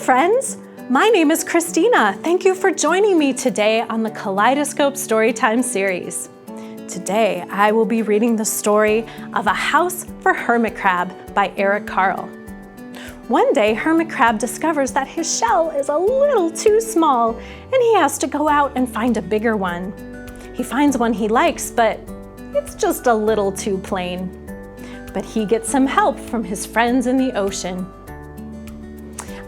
friends! My name is Christina. Thank you for joining me today on the Kaleidoscope Storytime series. Today, I will be reading the story of A House for Hermit Crab by Carle. One day, Hermit Crab discovers that his shell is a little too small and he has to go out and find a bigger one. He finds one he likes, but it's just a little too plain. But he gets some help from his friends in the ocean.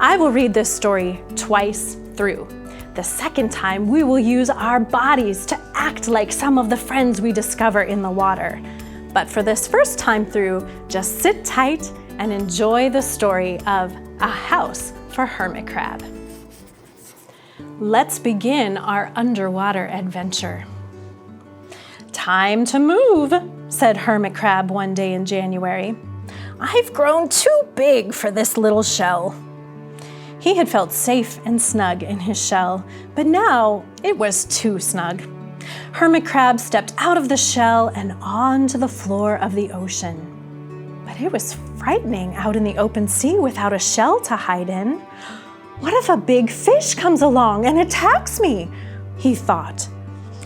I will read this story twice through. The second time, we will use our bodies to act like some of the friends we discover in the water. But for this first time through, just sit tight and enjoy the story of A House for Hermit Crab. Let's begin our underwater adventure. "Time to move," said Hermit Crab one day in January. "I've grown too big for this little shell." He had felt safe and snug in his shell, but now it was too snug. Hermit Crab stepped out of the shell and onto the floor of the ocean. But it was frightening out in the open sea without a shell to hide in. "What if a big fish comes along and attacks me?" he thought.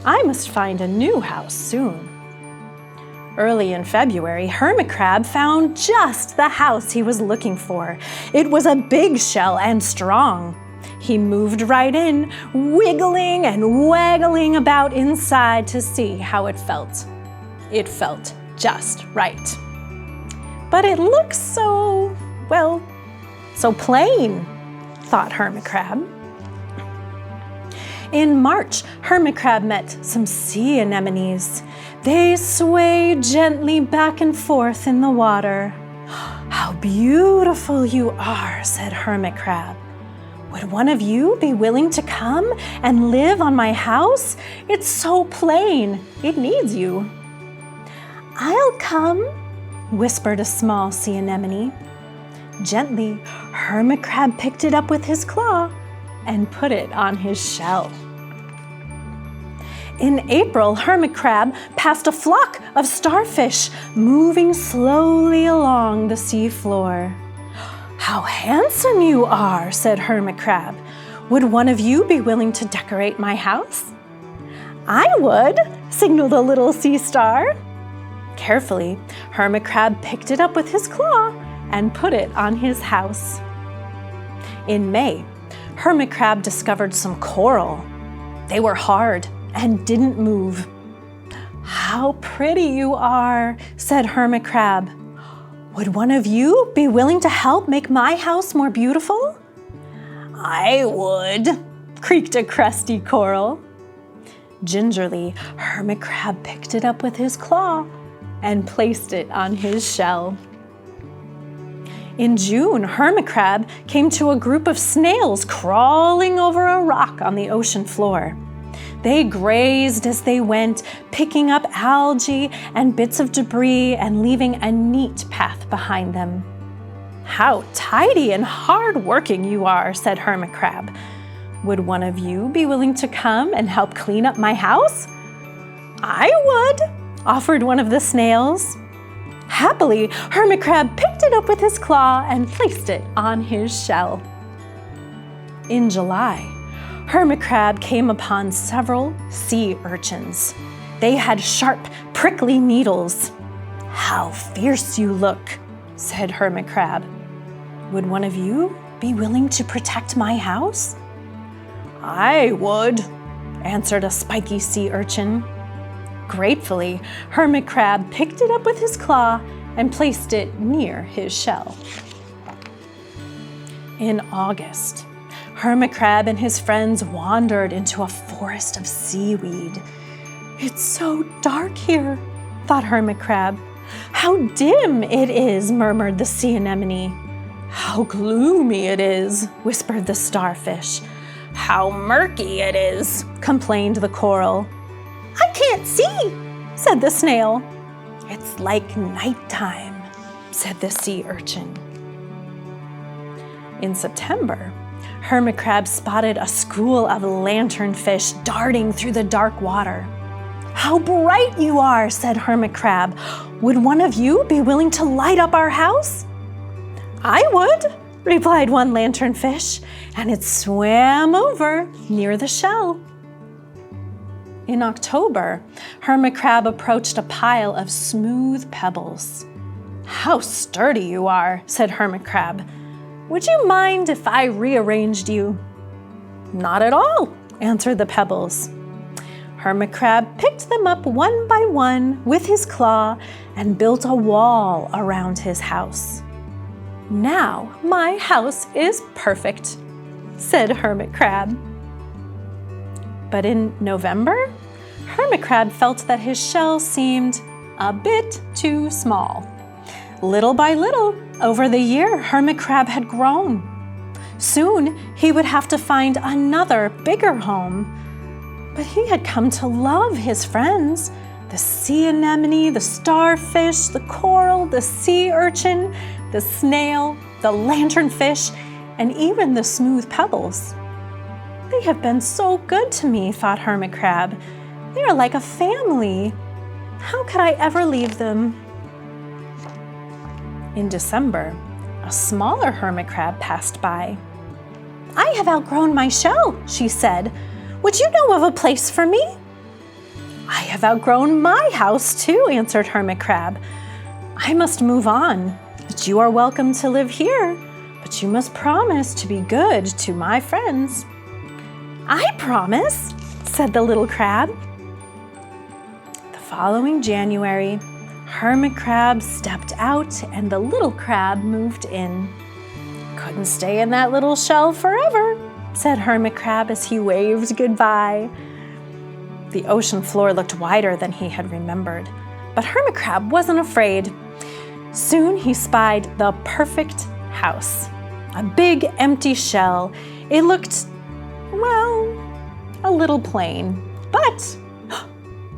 "I must find a new house soon." Early in February, Hermit Crab found just the house he was looking for. It was a big shell and strong. He moved right in, wiggling and waggling about inside to see how it felt. It felt just right. But it looks so plain, thought Hermit Crab. In March, Hermit Crab met some sea anemones. They swayed gently back and forth in the water. "How beautiful you are," said Hermit Crab. "Would one of you be willing to come and live on my house? It's so plain, it needs you." "I'll come," whispered a small sea anemone. Gently, Hermit Crab picked it up with his claw and put it on his shell. In April, Hermit Crab passed a flock of starfish moving slowly along the sea floor. "How handsome you are," said Hermit Crab. "Would one of you be willing to decorate my house?" "I would," signaled a little sea star. Carefully, Hermit Crab picked it up with his claw and put it on his house. In May, Hermit Crab discovered some coral. They were hard and didn't move. "How pretty you are," said Hermit Crab. "Would one of you be willing to help make my house more beautiful?" "I would," creaked a crusty coral. Gingerly, Hermit Crab picked it up with his claw and placed it on his shell. In June, Hermit Crab came to a group of snails crawling over a rock on the ocean floor. They grazed as they went, picking up algae and bits of debris and leaving a neat path behind them. "How tidy and hard-working you are," said Hermit Crab. "Would one of you be willing to come and help clean up my house?" "I would," offered one of the snails. Happily, Hermit Crab picked it up with his claw and placed it on his shell. In July, Hermit Crab came upon several sea urchins. They had sharp, prickly needles. "How fierce you look," said Hermit Crab. "Would one of you be willing to protect my house?" "I would," answered a spiky sea urchin. Gratefully, Hermit Crab picked it up with his claw and placed it near his shell. In August, Hermit Crab and his friends wandered into a forest of seaweed. "It's so dark here," thought Hermit Crab. "How dim it is," murmured the sea anemone. "How gloomy it is," whispered the starfish. "How murky it is," complained the coral. "I can't see," said the snail. "It's like nighttime," said the sea urchin. In September, Hermit Crab spotted a school of lanternfish darting through the dark water. "How bright you are," said Hermit Crab. "Would one of you be willing to light up our house?" "I would," replied one lanternfish, and it swam over near the shell. In October, Hermit Crab approached a pile of smooth pebbles. "How sturdy you are," said Hermit Crab. "Would you mind if I rearranged you?" "Not at all," answered the pebbles. Hermit Crab picked them up one by one with his claw and built a wall around his house. "Now my house is perfect," said Hermit Crab. But in November, Hermit Crab felt that his shell seemed a bit too small. Little by little, over the year, Hermit Crab had grown. Soon, he would have to find another, bigger home. But he had come to love his friends, the sea anemone, the starfish, the coral, the sea urchin, the snail, the lanternfish, and even the smooth pebbles. "They have been so good to me," thought Hermit Crab. "They are like a family. How could I ever leave them?" In December, a smaller hermit crab passed by. "I have outgrown my shell," she said. "Would you know of a place for me?" "I have outgrown my house too," answered Hermit Crab. "I must move on, but you are welcome to live here, but you must promise to be good to my friends." "I promise," said the little crab. The following January, Hermit Crab stepped out and the little crab moved in. "Couldn't stay in that little shell forever," said Hermit Crab as he waved goodbye. The ocean floor looked wider than he had remembered, but Hermit Crab wasn't afraid. Soon he spied the perfect house, a big empty shell. It looked, well, a little plain, but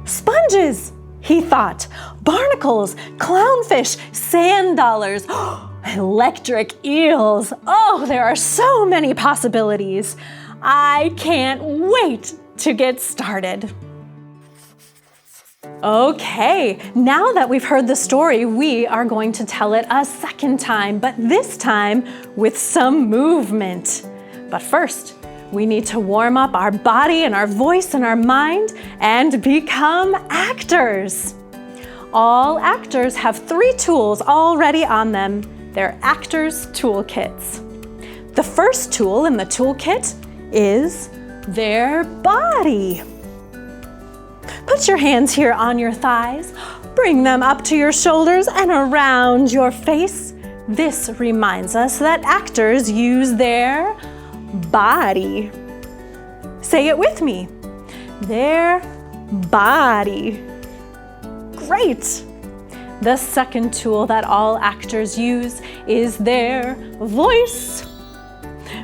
sponges, he thought, barnacles, clownfish, sand dollars, electric eels. Oh, there are so many possibilities. I can't wait to get started. Okay, now that we've heard the story, we are going to tell it a second time, but this time with some movement. But first, we need to warm up our body and our voice and our mind and become actors. All actors have 3 tools already on them. They're actors' toolkits. The first tool in the toolkit is their body. Put your hands here on your thighs. Bring them up to your shoulders and around your face. This reminds us that actors use their body. Say it with me. Their body. Great. The second tool that all actors use is their voice.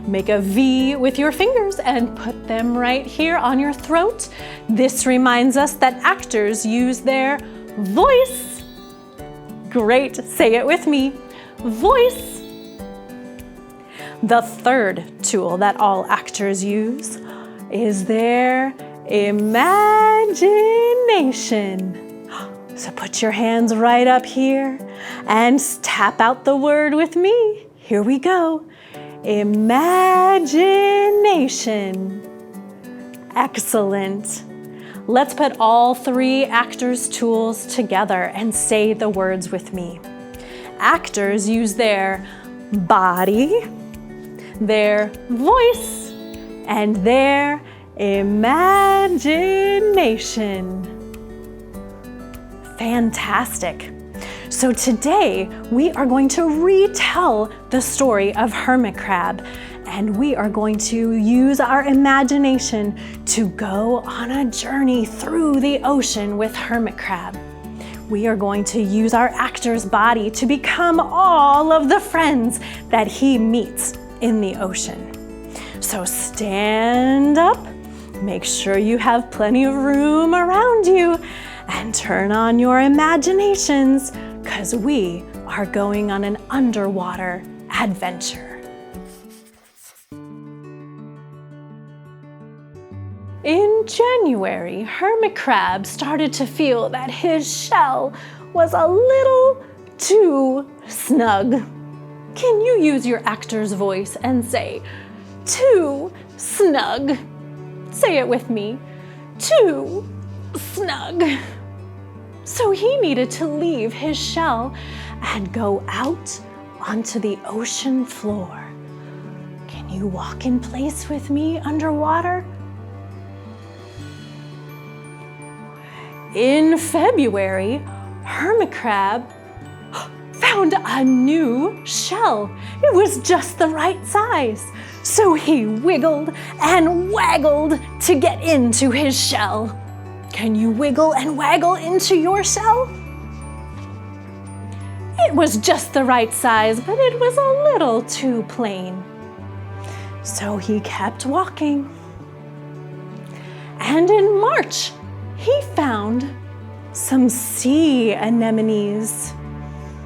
Make a V with your fingers and put them right here on your throat. This reminds us that actors use their voice. Great. Say it with me. Voice. The third tool that all actors use is their imagination. So put your hands right up here and tap out the word with me. Here we go. Imagination. Excellent. Let's put all 3 actors' tools together and say the words with me. Actors use their body, their voice, and their imagination. Fantastic. So today we are going to retell the story of Hermit Crab, and we are going to use our imagination to go on a journey through the ocean with Hermit Crab. We are going to use our actor's body to become all of the friends that he meets in the ocean. So stand up, make sure you have plenty of room around you, and turn on your imaginations, because we are going on an underwater adventure. In January, Hermit Crab started to feel that his shell was a little too snug. Can you use your actor's voice and say, too snug? Say it with me, too snug. So he needed to leave his shell and go out onto the ocean floor. Can you walk in place with me underwater? In February, Hermit Crab found a new shell. It was just the right size. So he wiggled and waggled to get into his shell. Can you wiggle and waggle into your shell? It was just the right size, but it was a little too plain. So he kept walking. And in March, he found some sea anemones.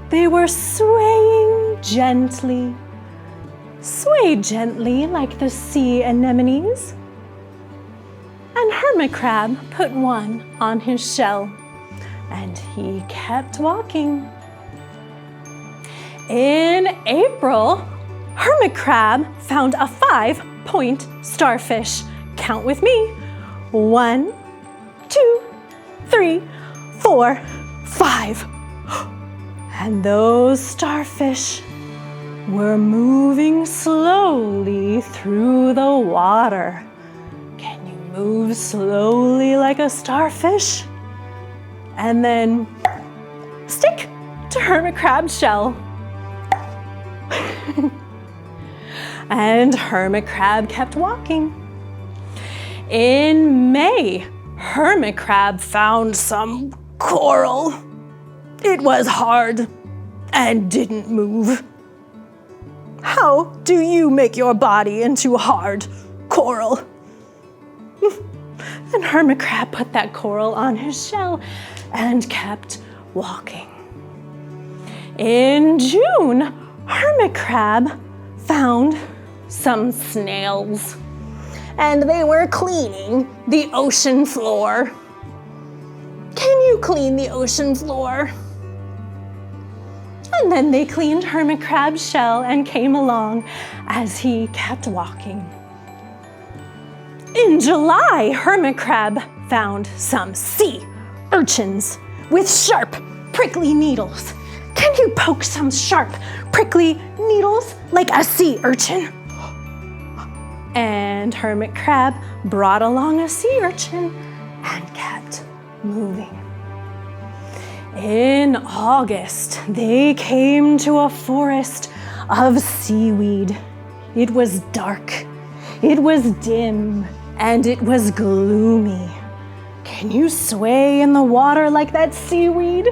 They were swaying gently. Sway gently like the sea anemones. And Hermit Crab put one on his shell, and he kept walking. In April, Hermit Crab found a 5-point starfish. Count with me. 1, 2, 3, 4, 5. And those starfish were moving slowly through the water. Can you move slowly like a starfish? And then stick to Hermit Crab's shell. And Hermit Crab kept walking. In May, Hermit Crab found some coral. It was hard and didn't move. How do you make your body into hard coral? And Hermit Crab put that coral on his shell and kept walking. In June, Hermit Crab found some snails, and they were cleaning the ocean floor. Can you clean the ocean floor? And then they cleaned Hermit Crab's shell and came along as he kept walking. In July, Hermit Crab found some sea urchins with sharp, prickly needles. Can you poke some sharp, prickly needles like a sea urchin? And Hermit Crab brought along a sea urchin and kept moving. In August, they came to a forest of seaweed. It was dark, it was dim, and it was gloomy. Can you sway in the water like that seaweed?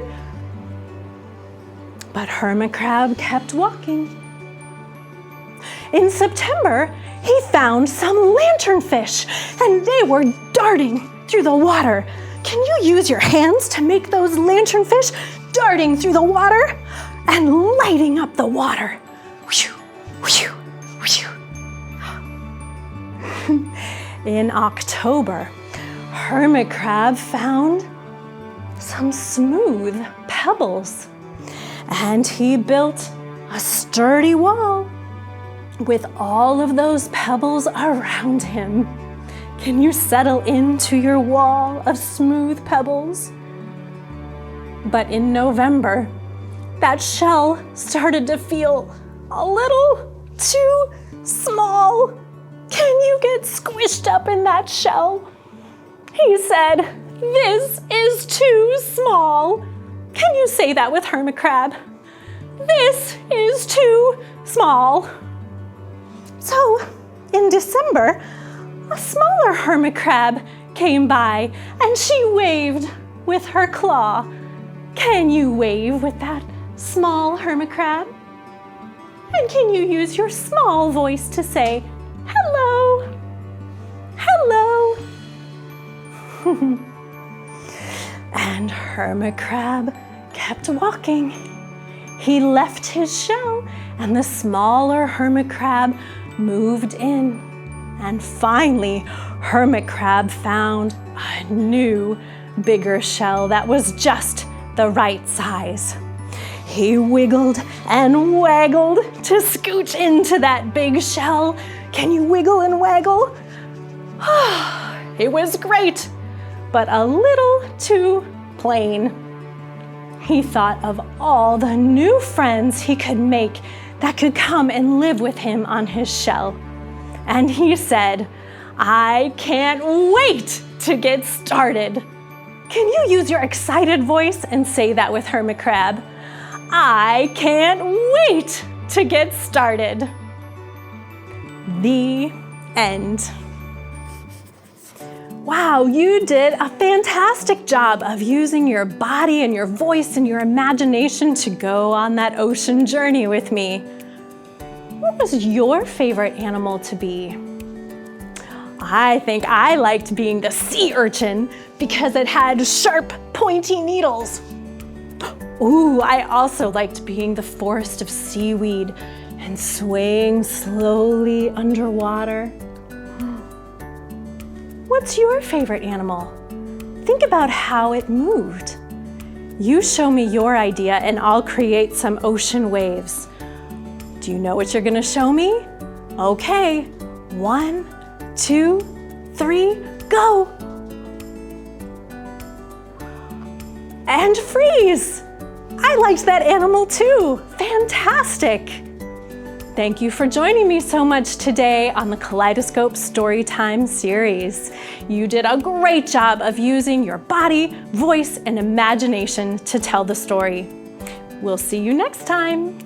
But Hermit Crab kept walking. In September, he found some lanternfish, and they were darting through the water. Can you use your hands to make those lanternfish darting through the water and lighting up the water? In October, Hermit Crab found some smooth pebbles, and he built a sturdy wall with all of those pebbles around him. Can you settle into your wall of smooth pebbles? But in November, that shell started to feel a little too small. Can you get squished up in that shell? He said, "This is too small." Can you say that with Hermit Crab? This is too small. So in December, a smaller Hermit Crab came by and she waved with her claw. Can you wave with that small Hermit Crab? And can you use your small voice to say, "Hello, hello"? And Hermit Crab kept walking. He left his shell and the smaller Hermit Crab moved in. And finally, Hermit Crab found a new, bigger shell that was just the right size. He wiggled and waggled to scooch into that big shell. Can you wiggle and waggle? It was great, but a little too plain. He thought of all the new friends he could make that could come and live with him on his shell. And he said, I can't wait to get started. Can you use your excited voice and say that with Hermit Crab? I can't wait to get started. The end. Wow, you did a fantastic job of using your body and your voice and your imagination to go on that ocean journey with me. What was your favorite animal to be? I think I liked being the sea urchin because it had sharp, pointy needles. Ooh, I also liked being the forest of seaweed and swaying slowly underwater. What's your favorite animal? Think about how it moved. You show me your idea and I'll create some ocean waves. Do you know what you're gonna show me? Okay, 1, 2, 3, go! And freeze! I liked that animal too. Fantastic! Thank you for joining me so much today on the Kaleidoscope Storytime series. You did a great job of using your body, voice, and imagination to tell the story. We'll see you next time.